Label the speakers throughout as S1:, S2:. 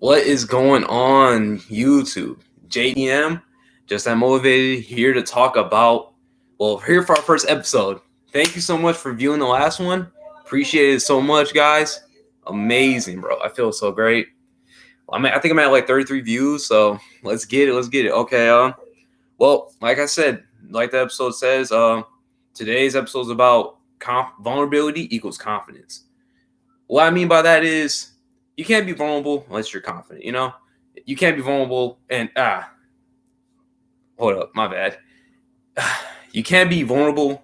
S1: What is going on, YouTube? JTM, just that motivated here to talk about. Well, here for our first episode. Thank you so much for viewing the last one. Appreciate it so much, guys. Amazing, bro. I feel so great. I think I'm at like 33 views, so let's get it. Let's get it. Okay. Well, like I said, like the episode says, today's episode is about vulnerability equals confidence. What I mean by that is you can't be vulnerable unless you're confident, You can't be vulnerable and hold up, my bad. You can't be vulnerable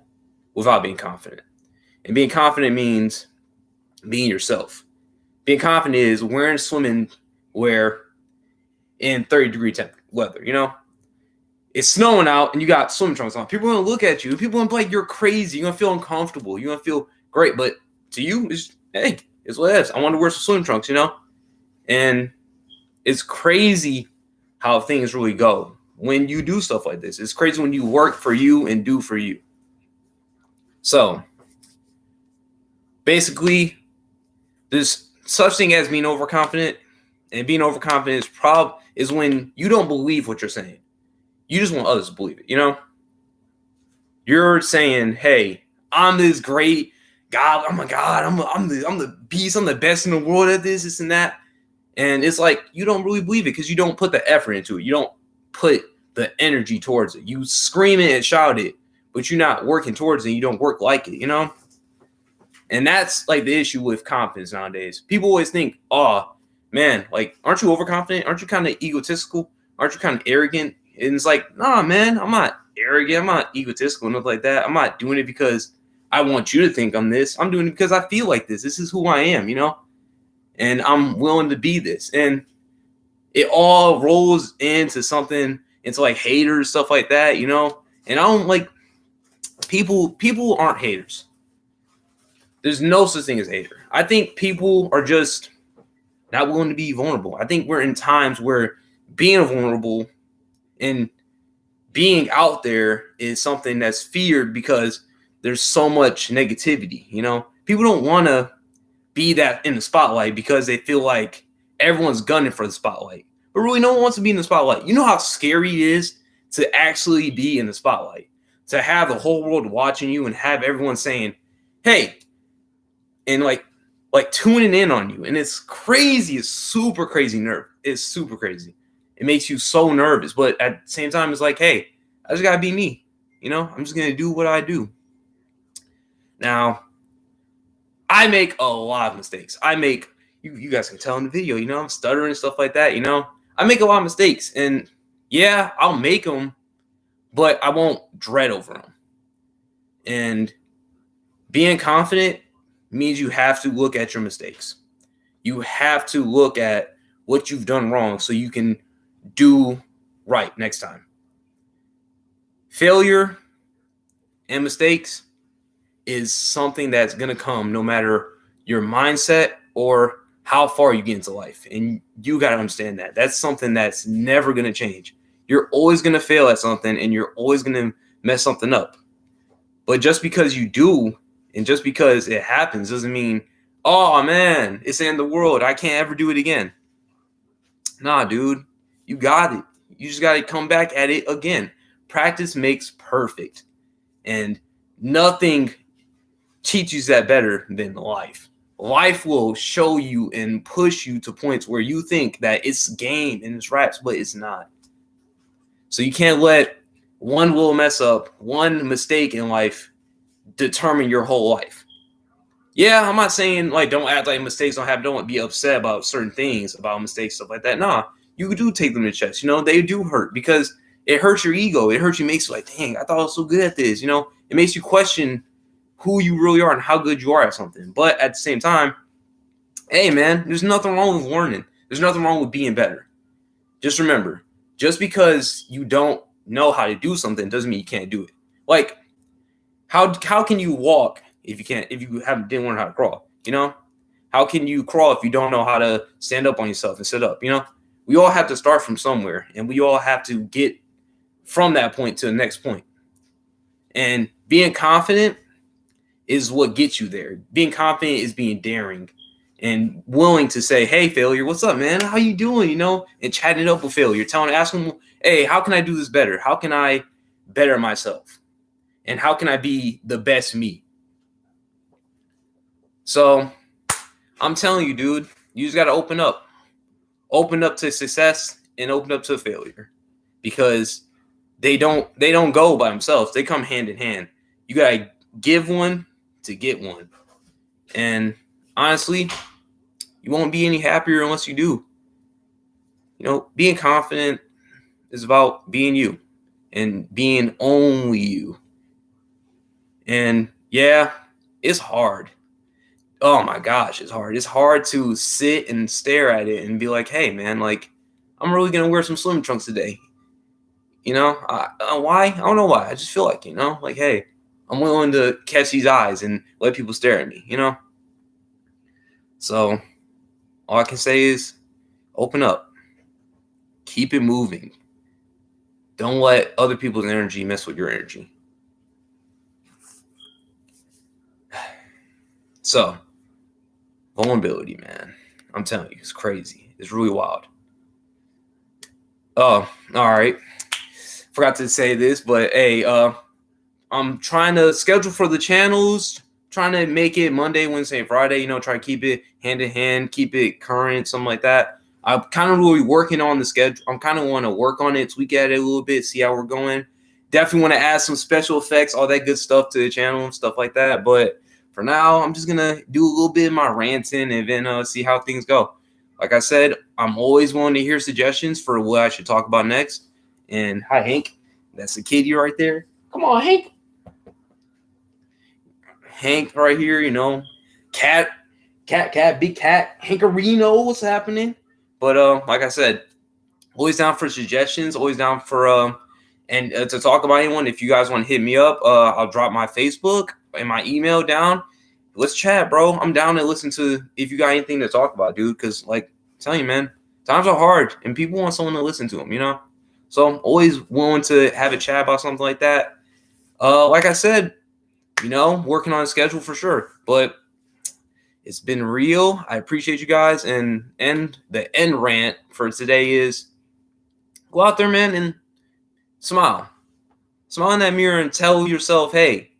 S1: without being confident. And being confident means being yourself. Being confident is wearing swimming wear in 30-degree weather, It's snowing out and you got swim trunks on. People are gonna look at you. People are gonna be like, you're crazy. You're gonna feel uncomfortable. You're gonna feel great. But to you, it's what it is. I want to wear some swim trunks, And it's crazy how things really go when you do stuff like this. It's crazy when you work for you and do for you. So basically, there's such thing as being overconfident, and being overconfident is when you don't believe what you're saying. You just want others to believe it, You're saying, "Hey, I'm this great God. Oh my God, I'm the beast. I'm the best in the world at this and that." And it's like you don't really believe it because you don't put the effort into it. You don't put the energy towards it. You scream it and shout it, but you're not working towards it. You don't work like it, And that's like the issue with confidence nowadays. People always think, "Oh man, like, aren't you overconfident? Aren't you kind of egotistical? Aren't you kind of arrogant?" And it's like, nah, man, I'm not arrogant. I'm not egotistical, nothing like that. I'm not doing it because I want you to think I'm this. I'm doing it because I feel like this. This is who I am, And I'm willing to be this. And it all rolls into something, into like haters, stuff like that, And I don't like people aren't haters. There's no such thing as hater. I think people are just not willing to be vulnerable. I think we're in times where being vulnerable and being out there is something that's feared because there's so much negativity, People don't want to be that in the spotlight because they feel like everyone's gunning for the spotlight. But really, no one wants to be in the spotlight. You know how scary it is to actually be in the spotlight, to have the whole world watching you and have everyone saying, "Hey," and like tuning in on you. And it's crazy. It's super crazy It's super crazy. It makes you so nervous. But at the same time, it's like, hey, I just got to be me. I'm just going to do what I do. Now, I make a lot of mistakes. You guys can tell in the video, I'm stuttering and stuff like that, I make a lot of mistakes. And yeah, I'll make them, but I won't dread over them. And being confident means you have to look at your mistakes. You have to look at what you've done wrong so you can do right next time. Failure and mistakes is something that's going to come no matter your mindset or how far you get into life. And you got to understand that. That's something that's never going to change. You're always going to fail at something and you're always going to mess something up. But just because you do and just because it happens doesn't mean, oh man, it's the end of the world. I can't ever do it again. Nah, dude, you got it. You just got to come back at it again. Practice makes perfect. And nothing teaches that better than life. Life will show you and push you to points where you think that it's game and it's raps, but it's not. So you can't let one little mess up, one mistake in life determine your whole life. Yeah, I'm not saying like don't act like mistakes don't happen. Don't be upset about certain things, about mistakes, stuff like that. Nah, you do take them to chest. They do hurt because it hurts your ego. It hurts you, makes you like, dang, I thought I was so good at this. It makes you question who you really are and how good you are at something. But at the same time, hey man, there's nothing wrong with learning. There's nothing wrong with being better. Just remember, just because you don't know how to do something doesn't mean you can't do it. Like, how can you walk if you didn't learn how to crawl? How can you crawl if you don't know how to stand up on yourself and sit up? We all have to start from somewhere, and we all have to get from that point to the next point. And being confident is what gets you there. Being confident is being daring. and willing to say, hey, failure, what's up, man? How you doing? And chatting it up with failure, ask them, hey, how can I do this better? How can I better myself? And how can I be the best me? So I'm telling you, dude, you just got to open up. Open up to success and open up to failure, because they don't go by themselves. They come hand in hand. You got to give one to get one. And honestly, you won't be any happier unless you do. Being confident is about being you and being only you. And yeah, it's hard. Oh my gosh, it's hard. It's hard to sit and stare at it and be like, hey, man, like, I'm really going to wear some swim trunks today. Why? I don't know why. I just feel like, like, hey, I'm willing to catch these eyes and let people stare at me, So all I can say is open up. Keep it moving. Don't let other people's energy mess with your energy. So, vulnerability, man. I'm telling you, it's crazy. It's really wild. Oh, all right. Forgot to say this, but hey, I'm trying to schedule for the channels, trying to make it Monday, Wednesday, and Friday, try to keep it hand in hand, keep it current, something like that. I'm kind of really working on the schedule. I'm kind of want to work on it, tweak at it a little bit, see how we're going. Definitely want to add some special effects, all that good stuff to the channel and stuff like that. But for now, I'm just going to do a little bit of my ranting and then see how things go. Like I said, I'm always willing to hear suggestions for what I should talk about next. And hi, Hank. That's the kitty right there. Come on, Hank. Hank right here, cat, big cat, Hankerino, what's happening? But like I said, always down for suggestions, always down for and to talk about anyone. If you guys want to hit me up, I'll drop my Facebook and my email down. Let's chat, bro. I'm down to listen to if you got anything to talk about, dude. Because like I'm telling you, man, times are hard and people want someone to listen to them, So I'm always willing to have a chat about something like that. Like I said, working on a schedule for sure. But it's been real. I appreciate you guys. And the end rant for today is go out there, man, and smile. Smile in that mirror and tell yourself, hey,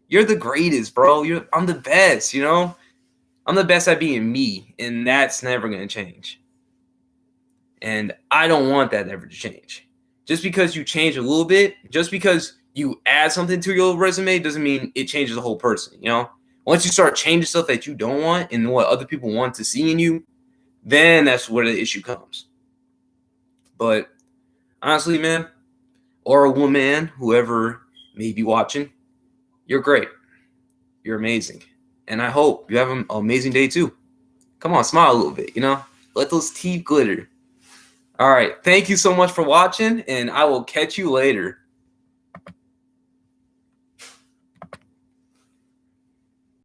S1: you're the greatest, bro. I'm the best, I'm the best at being me. And that's never going to change. And I don't want that ever to change. Just because you change a little bit, just because you add something to your resume doesn't mean it changes the whole person, Once you start changing stuff that you don't want and what other people want to see in you, then that's where the issue comes. But honestly, man, or a woman, whoever may be watching, you're great. You're amazing. And I hope you have an amazing day too. Come on, smile a little bit, Let those teeth glitter. All right. Thank you so much for watching, and I will catch you later.